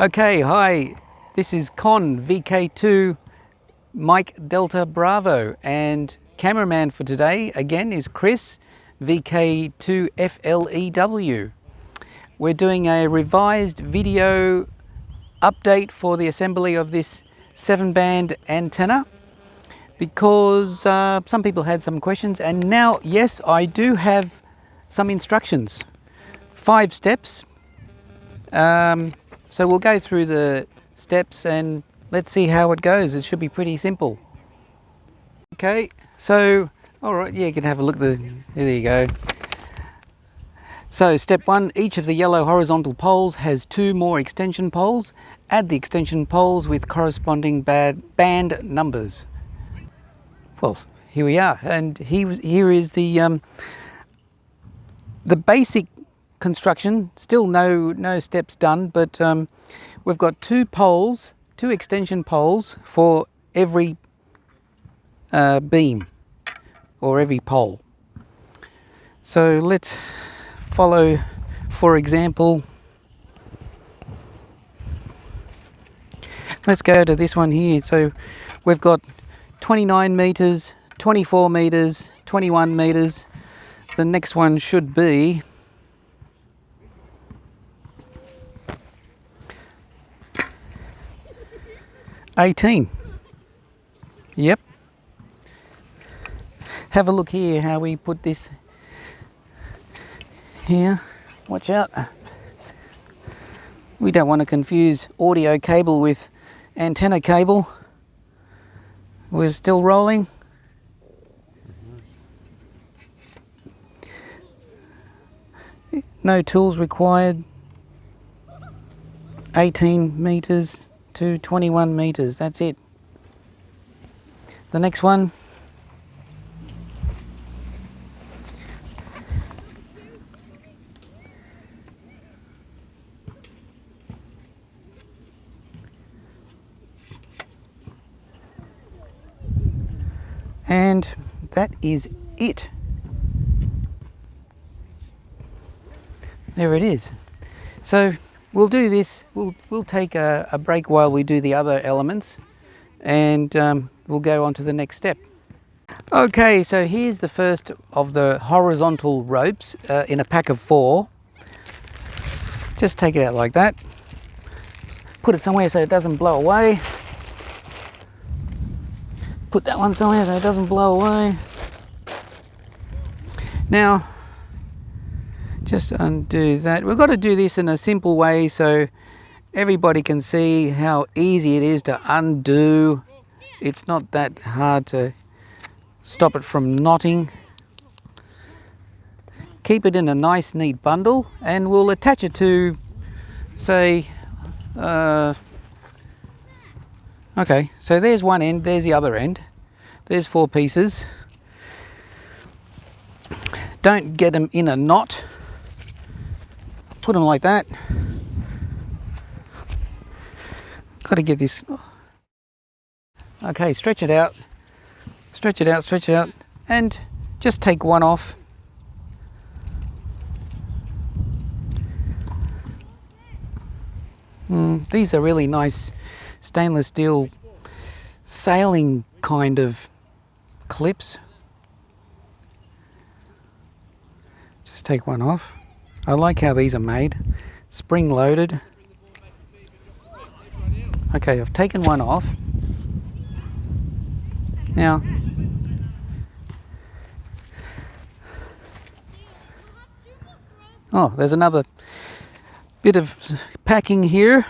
Okay, hi, this is Con VK2 Mike Delta Bravo, and cameraman for today again is Chris VK2 FLEW. We're doing a revised video update for the assembly of this 7-band antenna because some people had some questions, and now yes, I do have some instructions, 5 steps. So we'll go through the steps and let's see how it goes. It should be pretty simple. Okay, so all right, yeah, you can have a look. There you go. So step 1, each of the yellow horizontal poles has 2 more extension poles. Add the extension poles with corresponding band numbers. Well, here we are, and here is the basic construction. Still no steps done, but we've got 2 poles, 2 extension poles for every beam or every pole. So let's follow, for example, let's go to this one here. So we've got 29 meters, 24 meters, 21 meters. The next one should be 18. Yep. Have a look here how we put this here. Watch out. We don't want to confuse audio cable with antenna cable. We're still rolling. No tools required. 18 meters to 21 meters, that's it. The next one, and that is it. There it is. So we'll do this, we'll take a break while we do the other elements, and we'll go on to the next step. Okay, so here's the first of the horizontal ropes in a pack of 4. Just take it out like that. Put it somewhere so it doesn't blow away. Put that one somewhere so it doesn't blow away. Now, just undo that. We've got to do this in a simple way so everybody can see how easy it is to undo. It's not that hard to stop it from knotting. Keep it in a nice neat bundle, and we'll attach it to, say, okay, so there's one end, there's the other end. There's 4 pieces. Don't get them in a knot. Put them like that. Got to get this. Okay, stretch it out. Stretch it out, stretch it out. And just take one off. These are really nice stainless steel sailing kind of clips. Just take one off. I like how these are made, spring loaded. Okay, I've taken one off. Now, oh, there's another bit of packing here.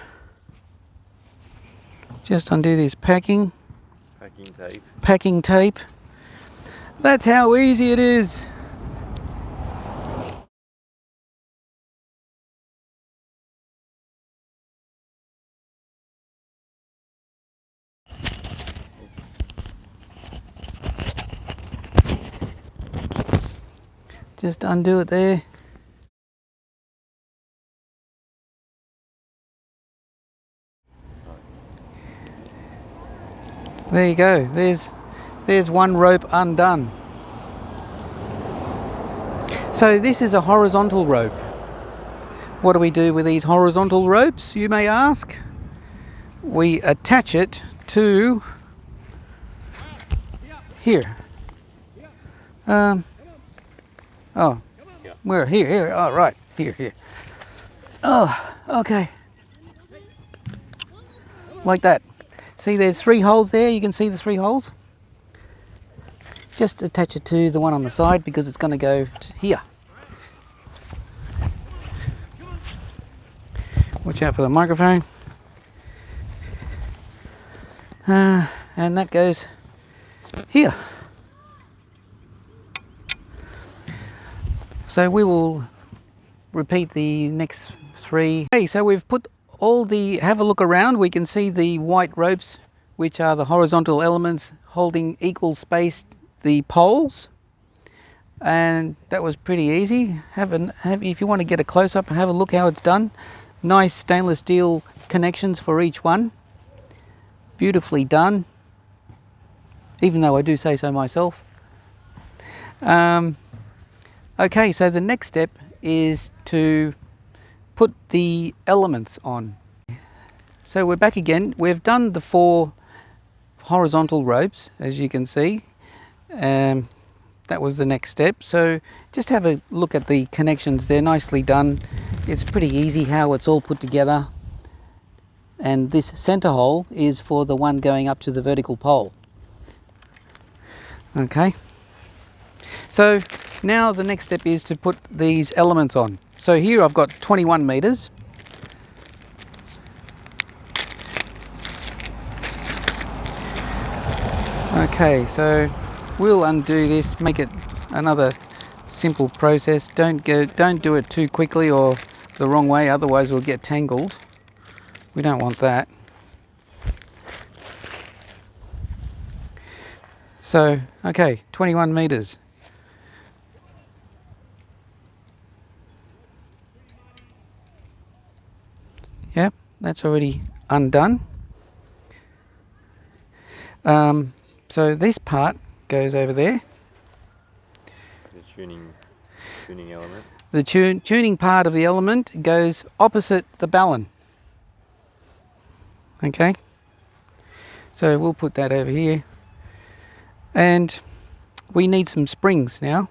Just undo this packing. Packing tape. Packing tape. That's how easy it is. Just undo it there. There you go. There's one rope undone. So this is a horizontal rope. What do we do with these horizontal ropes, you may ask? We attach it to here. Oh, where? Here. Oh, right. Here. Oh, okay. Like that. See, there's 3 holes there. You can see the 3 holes. Just attach it to the one on the side because it's going to go here. Watch out for the microphone. And that goes here. So we will repeat the next 3. Okay, so we've put all the, have a look around, we can see the white ropes, which are the horizontal elements holding equal space the poles. And that was pretty easy. If you want to get a close-up and have a look how it's done. Nice stainless steel connections for each one. Beautifully done, even though I do say so myself. Okay, so the next step is to put the elements on. So we're back again. We've done the 4 horizontal ropes, as you can see. That was the next step. So just have a look at the connections. They're nicely done. It's pretty easy how it's all put together. And this center hole is for the one going up to the vertical pole. Okay. So now the next step is to put these elements on. So here I've got 21 meters. Okay, so we'll undo this, make it another simple process. Don't do it too quickly or the wrong way, otherwise we'll get tangled. We don't want that. So, okay, 21 meters. Yep, that's already undone. So this part goes over there. The tuning element. The tuning part of the element goes opposite the ballon. Okay, so we'll put that over here. And we need some springs now.